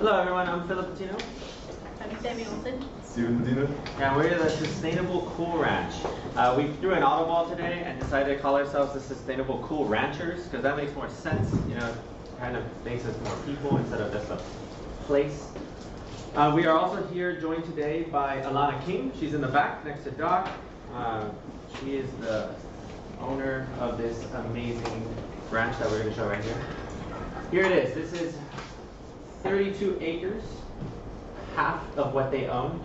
Hello everyone, I'm Philip Patino. I'm Sammy Olsen. Steven Patino. And we're the Sustainable Cool Ranch. We threw an audible today and decided to call ourselves the Sustainable Cool Ranchers because that makes more sense, you know, kind of makes us more people instead of just a place. We are also here joined today by Alana King. She's in the back next to Doc. She is the owner of this amazing ranch that we're going to show right here. Here it is. This is 32 acres, half of what they own.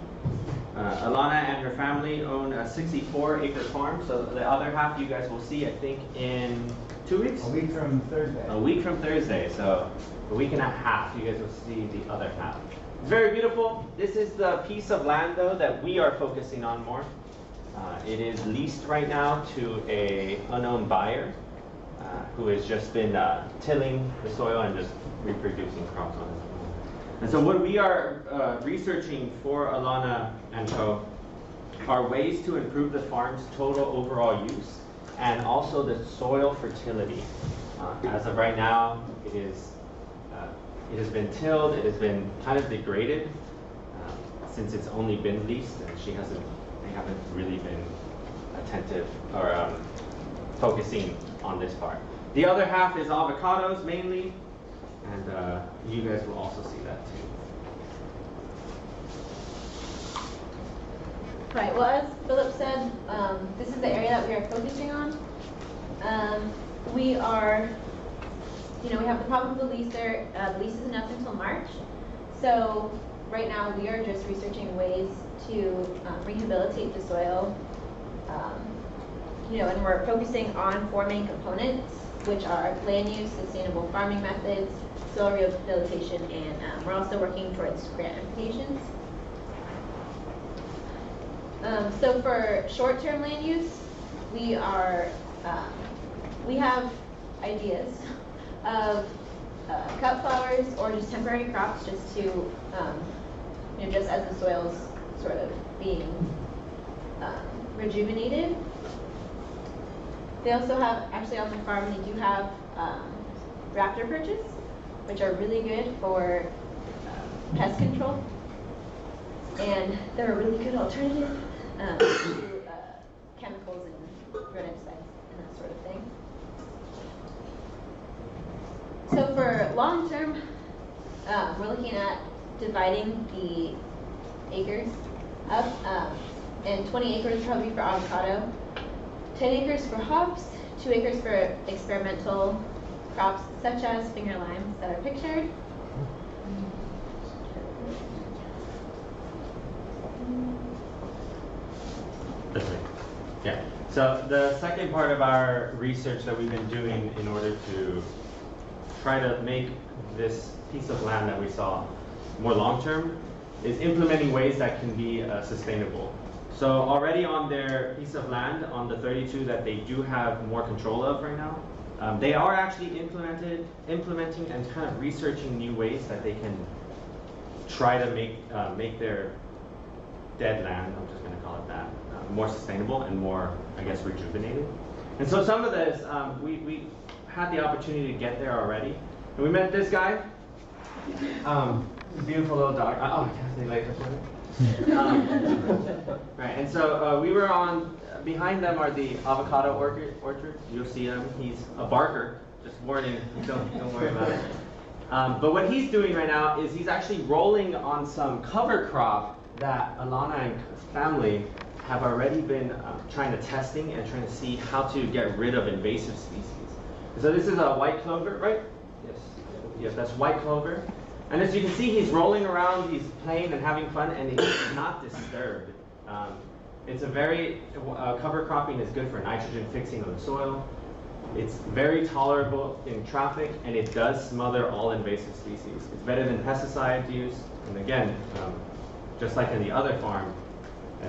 Alana and her family own a 64-acre farm, so the other half you guys will see, I think, in 2 weeks? A week from Thursday. A week from Thursday, so a week and a half, you guys will see the other half. It's very beautiful. This is the piece of land, though, that we are focusing on more. It is leased right now to an unknown buyer who has just been tilling the soil and just reproducing crops on it. And so what we are researching for Alana and Co. are ways to improve the farm's total overall use and also the soil fertility. As of right now, it has been tilled, it has been kind of degraded since it's only been leased, and they haven't really been attentive or focusing on this part. The other half is avocados mainly, and you guys will also see that too. Right, well, as Philip said, this is the area that we are focusing on. We have the problem with the lease there. The lease isn't up until March. So right now we are just researching ways to rehabilitate the soil. And we're focusing on 4 main components, which are land use, sustainable farming methods, soil rehabilitation, and we're also working towards grant applications. So for short-term land use, we have ideas of cut flowers or just temporary crops, just to just as the soil's sort of being rejuvenated. They also have, actually on the farm, they do have raptor perches, which are really good for pest control. And they're a really good alternative to chemicals and rodenticides and that sort of thing. So for long term, we're looking at dividing the acres up, and 20 acres probably for avocado, 10 acres for hops, 2 acres for experimental crops such as finger limes that are pictured. Yeah. So the second part of our research that we've been doing in order to try to make this piece of land that we saw more long-term is implementing ways that can be sustainable. So already on their piece of land, on the 32 that they do have more control of right now, they are actually implementing and kind of researching new ways that they can try to make their dead land, I'm just going to call it that, more sustainable and more, I guess, rejuvenated. And so some of this, we had the opportunity to get there already. And we met this guy, beautiful little dog. Oh, I can't say later. Right, and so we were behind them are the avocado orchards. You'll see him. He's a barker. Just warning, don't worry about it. But what he's doing right now is he's actually rolling on some cover crop that Alana and family have already been trying to testing and trying to see how to get rid of invasive species. So this is a white clover, right? Yes, that's white clover. And as you can see, he's rolling around, he's playing and having fun, and he's not disturbed. It's a very, cover cropping is good for nitrogen fixing of the soil. It's very tolerable in traffic, and it does smother all invasive species. It's better than pesticide use, and again, just like in the other farm,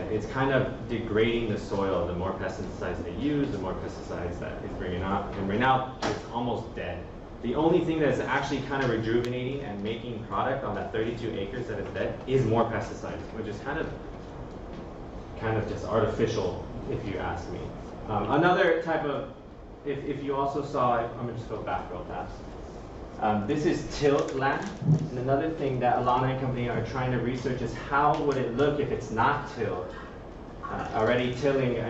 it's kind of degrading the soil. The more pesticides they use, the more pesticides that it's bringing up, and right now, it's almost dead. The only thing that's actually kind of rejuvenating and making product on that 32 acres that is dead is more pesticides, which is kind of just artificial, if you ask me. Another type of, if you also saw, I'm gonna just go back real fast. This is tilled land. And another thing that Alana and company are trying to research is how would it look if it's not tilled? Already tilling,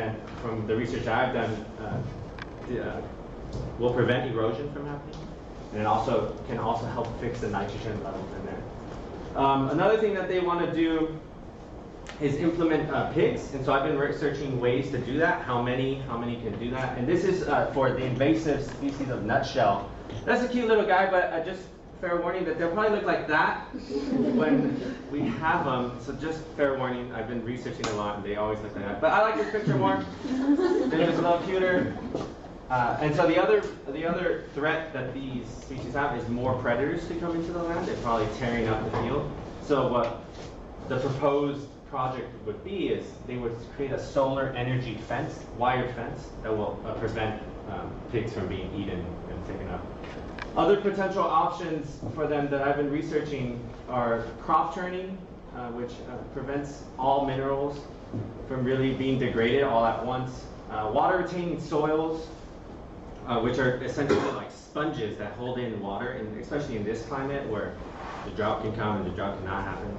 from the research I've done, will prevent erosion from happening. And it can also help fix the nitrogen levels in there. Another thing that they want to do is implement pigs, and so I've been researching ways to do that. How many can do that? And this is for the invasive species of nutshell. That's a cute little guy, but just fair warning that they'll probably look like that when we have them. So just fair warning, I've been researching a lot, and they always look like that. But I like this picture more. They're just a little cuter. And so the other threat that these species have is more predators to come into the land. They're probably tearing up the field. So what the proposed project would be is they would create a solar energy fence, wired fence, that will prevent pigs from being eaten and taken up. Other potential options for them that I've been researching are crop turning, which prevents all minerals from really being degraded all at once. Water retaining soils, which are essentially like sponges that hold in water, and especially in this climate where the drought can come and the drought cannot happen.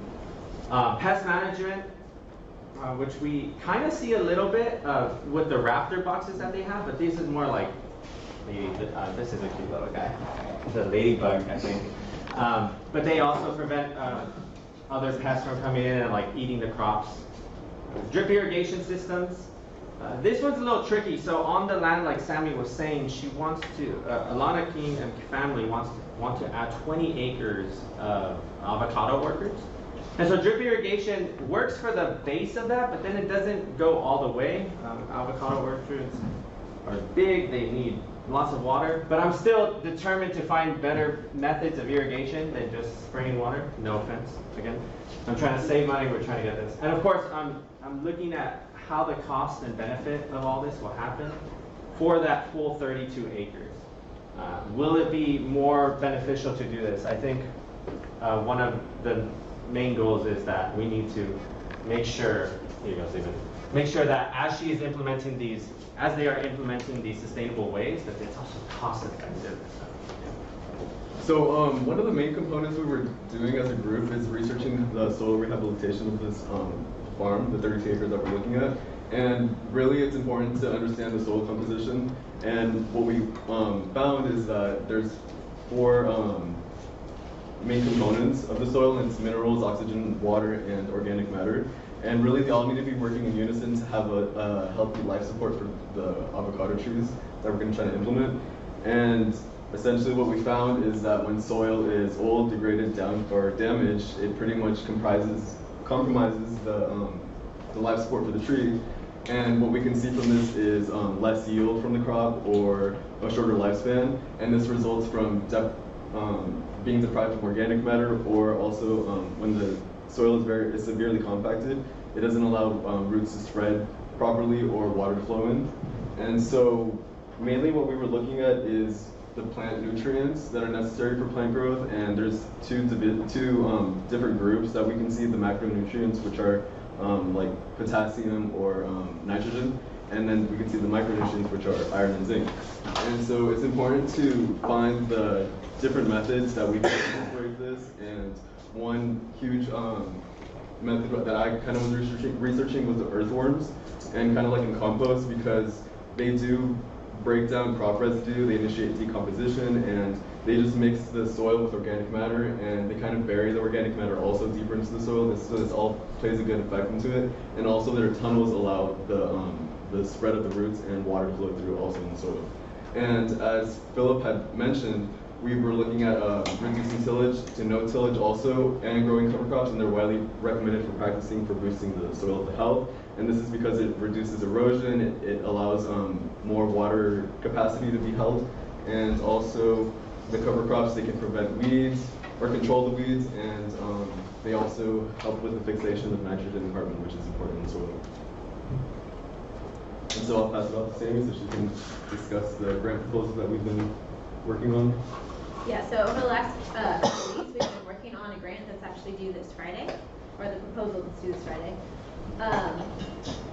Pest management, which we kind of see a little bit with the raptor boxes that they have, but this is more like this is a cute little guy. It's a ladybug, I think. But they also prevent other pests from coming in and like eating the crops. Drip irrigation systems. This one's a little tricky. So on the land, like Sammy was saying, she wants to, Alana King and family want to add 20 acres of avocado orchards. And so drip irrigation works for the base of that, but then it doesn't go all the way. Avocado orchards are big, they need lots of water, but I'm still determined to find better methods of irrigation than just spraying water. No offense, again. I'm trying to save money, we're trying to get this. And of course, I'm looking at how the cost and benefit of all this will happen for that full 32 acres. Will it be more beneficial to do this? I think one of the main goals is that we need to make sure, here goes even, make sure that as she is implementing these, as they are implementing these sustainable ways, that it's also cost effective. So one of the main components we were doing as a group is researching the soil rehabilitation of this farm, the 32 acres that we're looking at. And really it's important to understand the soil composition. And what we found is that there's 4 main components of the soil, and it's minerals, oxygen, water, and organic matter. And really they all need to be working in unison to have a healthy life support for the avocado trees that we're going to try to implement. And essentially what we found is that when soil is old, degraded, or damaged, it pretty much compromises the life support for the tree. And what we can see from this is less yield from the crop or a shorter lifespan. And this results from being deprived of organic matter, or also when the soil is severely compacted, it doesn't allow roots to spread properly or water to flow in. And so mainly what we were looking at is the plant nutrients that are necessary for plant growth, and there's two different groups that we can see, the macronutrients, which are like potassium or nitrogen, and then we can see the micronutrients, which are iron and zinc. And so it's important to find the different methods that we can incorporate this, and one huge method that I kind of was researching was the earthworms, and kind of like in compost, because they do break down crop residue, they initiate decomposition, and they just mix the soil with organic matter, and they kind of bury the organic matter also deeper into the soil. So this all plays a good effect into it, and also their tunnels allow the spread of the roots and water to flow through also in the soil. And as Philip had mentioned, we were looking at reducing tillage to no tillage also, and growing cover crops, and they're widely recommended for practicing for boosting the soil health. And this is because it reduces erosion, it allows more water capacity to be held, and also the cover crops, they can prevent weeds or control the weeds, and they also help with the fixation of nitrogen and carbon, which is important in the soil. And so I'll pass it off to Sammy so she can discuss the grant proposals that we've been working on. Yeah, so over the last couple weeks, we've been working on a grant that's actually due this Friday, or the proposal that's due this Friday.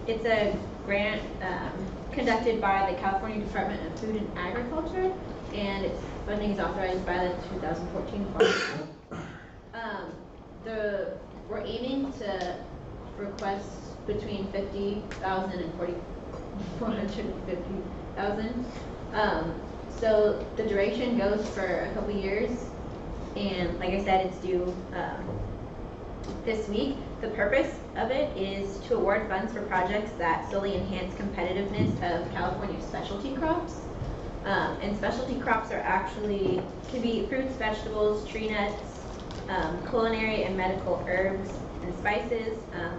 It's a grant conducted by the California Department of Food and Agriculture, and its funding is authorized by the 2014 Farm Bill. We're aiming to request between 50,000 and 450,000. So the duration goes for a couple years, and like I said, it's due this week. The purpose of it is to award funds for projects that solely enhance competitiveness of California specialty crops. And specialty crops are actually, can be fruits, vegetables, tree nuts, culinary and medical herbs and spices,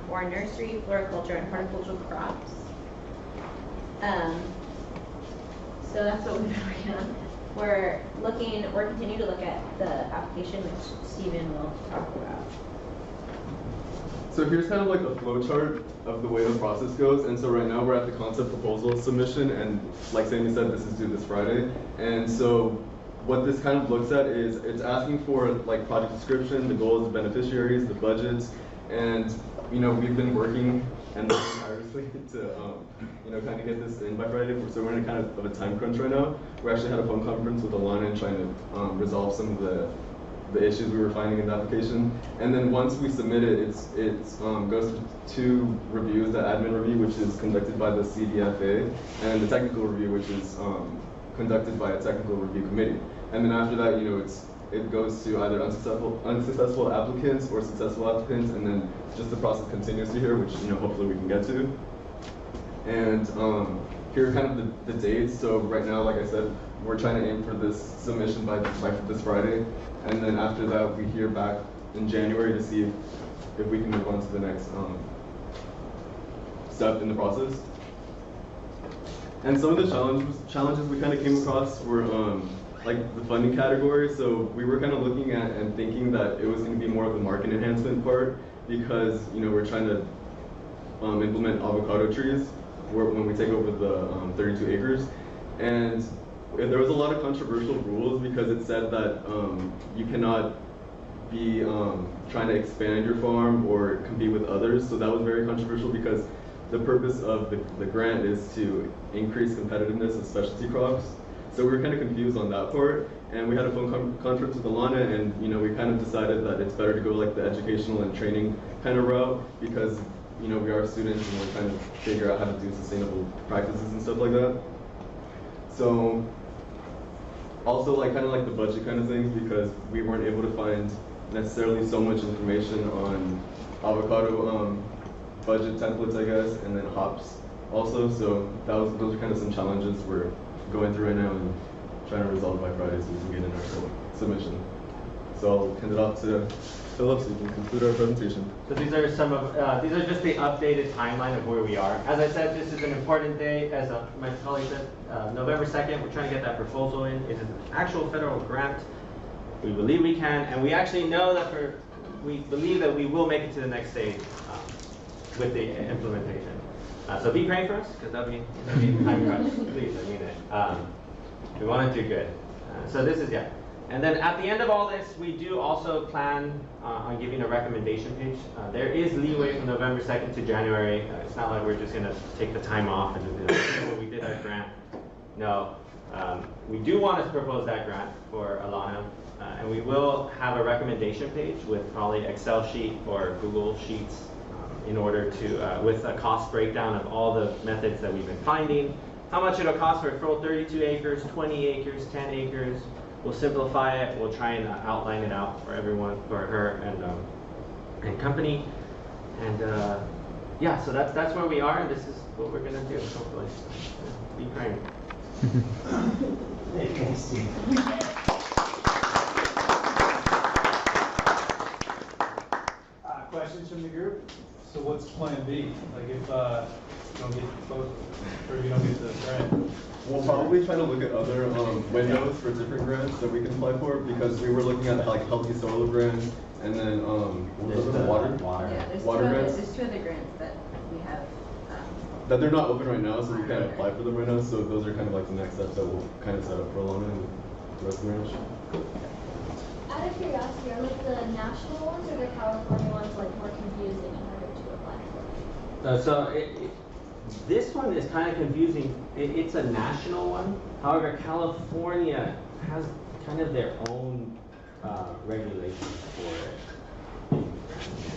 or nursery, floriculture, and horticultural crops. So that's what we've been working on. We're continuing to look at the application, which Stephen will talk about. So here's kind of like a flow chart of the way the process goes. And so right now we're at the concept proposal submission, and like Sammy said, this is due this Friday. And so what this kind of looks at is it's asking for like project description, the goals, the beneficiaries, the budgets, and we've been working and working tirelessly to kind of get this in by Friday. So we're in a kind of a time crunch right now. We actually had a phone conference with Alana and trying to resolve some of the issues we were finding in the application. And then once we submit it, it goes to 2 reviews: the admin review, which is conducted by the CDFA, and the technical review, which is conducted by a technical review committee. And then after that, it goes to either unsuccessful applicants or successful applicants, and then just the process continues to here, which hopefully we can get to. And here are kind of the dates. So right now, like I said, we're trying to aim for this submission by this Friday, and then after that, we hear back in January to see if we can move on to the next step in the process. And some of the challenges we kind of came across were like the funding category. So we were kind of looking at and thinking that it was going to be more of the market enhancement part, because we're trying to implement avocado trees when we take over the 32 acres. And there was a lot of controversial rules because it said that you cannot be trying to expand your farm or compete with others. So that was very controversial because the purpose of the grant is to increase competitiveness of specialty crops. So we were kind of confused on that part, and we had a phone conference with Alana, and we kind of decided that it's better to go like the educational and training kind of route, because we are students and we're trying to figure out how to do sustainable practices and stuff like that. So also like kind of like the budget kind of things, because we weren't able to find necessarily so much information on avocado budget templates, I guess, and then hops also. So those are kind of some challenges we're going through right now and trying to resolve by Friday so we can get in our submission. So I'll hand it off to Philip so we can conclude our presentation. So these are just the updated timeline of where we are. As I said, this is an important day. As my colleague said, November 2nd, we're trying to get that proposal in. It is an actual federal grant. We believe we can, and we actually know that we believe that we will make it to the next stage with the implementation. So be praying for us, because that'll be time crunch. Please, I mean it. We want to do good. So this is, yeah. And then at the end of all this, we do also plan on giving a recommendation page. There is leeway from November 2nd to January. It's not like we're just going to take the time off and just we did our grant. No. We do want to propose that grant for Alana, and we will have a recommendation page with probably Excel sheet or Google Sheets in order to, with a cost breakdown of all the methods that we've been finding, how much it'll cost for a full 32 acres, 20 acres, 10 acres. We'll simplify it. We'll try and outline it out for everyone, for her and company. And yeah, so that's where we are, and this is what we're gonna do. Hopefully, be praying. Hey, thanks, Steve. Questions from the group? So what's plan B? Like if you don't get the proposal, or you don't get the grant? We'll probably try to look at other windows for different grants that we can apply for, because we were looking at like healthy soil grants, and then what was the water? Yeah, there's water grants? There's 2 other grants that we have. That they're not open right now, so we can't apply for them right now. So those are kind of like the next steps that we'll kind of set up for Alana and the rest of the ranch. Out of curiosity, are like the national ones or the California ones like more confusing in order to apply for? So This one is kind of confusing. It's a national one. However, California has kind of their own regulations for it.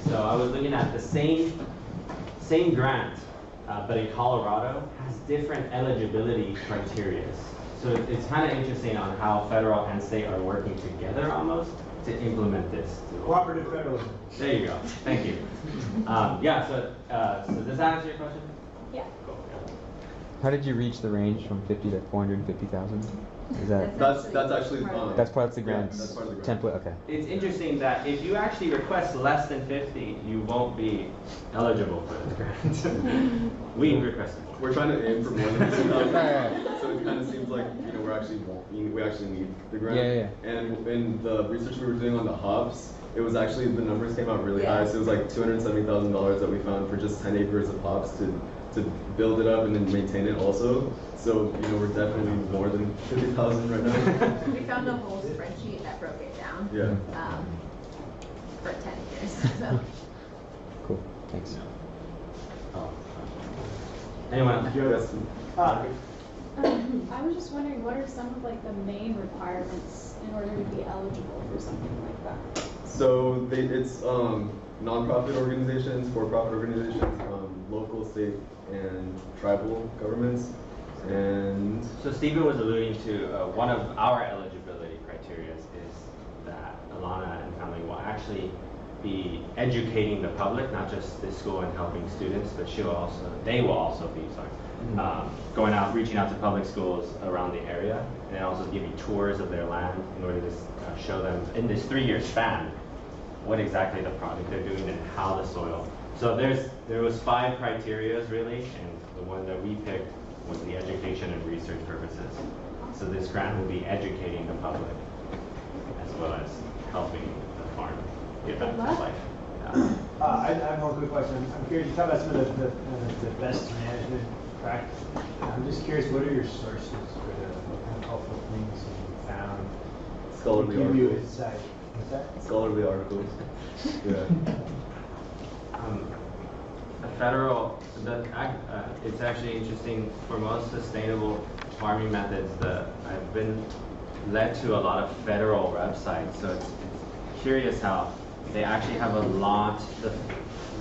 So I was looking at the same grant, but in Colorado has different eligibility criteria. So it's kind of interesting on how federal and state are working together almost to implement this. Cooperative federalism. There you go. Thank you. Yeah. So does that answer your question? Yeah. Cool. Yeah. How did you reach the range from 50 to 450,000? Is that That's actually that's part of the grant that's part of the grant. template? Okay. It's interesting that if you actually request less than 50, you won't be eligible for this grant. We requested more. We're trying to aim for more than 50,000. Right. So it kind of seems like we actually need the grant. Yeah. And in the research we were doing on the hops, it was actually the numbers came out really Yeah. high. So it was like $270,000 that we found for just 10 acres of hops to build it up and then maintain it also. So we're definitely more than 50,000 right now. We found a whole spreadsheet that broke it down. Yeah. For 10 years. So. Cool. Thanks. Oh. Anyone else? Yes. I was just wondering, what are some of like the main requirements in order to be eligible for something like that? So it's nonprofit organizations, for-profit organizations, local, state, and tribal governments, and So Stephen was alluding to one of our eligibility criteria is that Alana and family will actually be educating the public, not just the school and helping students, but they will also be going out, reaching out to public schools around the area, and then also giving tours of their land in order to show them in this 3-year span what exactly the project they're doing and how the soil. So there was 5 criteria really, and the one that we picked was the education and research purposes. So this grant will be educating the public as well as helping the farm get back to life. Yeah. I have one quick question. I'm curious, you talk about some of the best management practices. I'm just curious, what are your sources for what kind of helpful things you found? scholarly Give you articles. insight. What's that? Scholarly articles. Yeah. The federal, it's actually interesting for most sustainable farming methods. I've been led to a lot of federal websites, so it's curious how they actually have a lot. The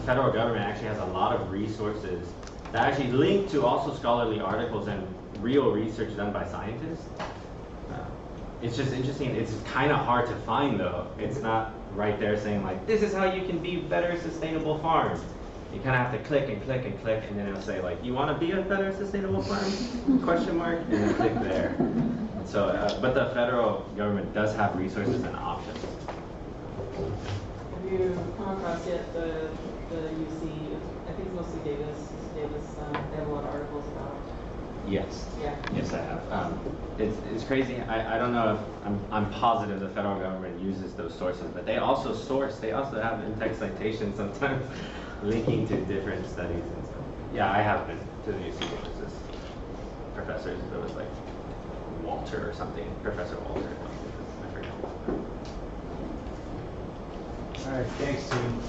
federal government actually has a lot of resources that actually link to also scholarly articles and real research done by scientists. It's just interesting. It's kind of hard to find though. It's not right there saying like, this is how you can be better sustainable farms. You kind of have to click and click and click, and then it'll say like, you want to be a better sustainable farm? Question mark, and then click there. So, but the federal government does have resources and options. Have you come across yet the UC, I think it's mostly Davis, they have a lot of articles about. Yes. Yeah. Yes, I have. It's crazy. I don't know if I'm positive the federal government uses those sources, but they also have in-text citations sometimes linking to different studies and stuff. Yeah, I have been to the UC Davis's professors. There was like Walter or something, Professor Walter. I forget. All right, thanks, team.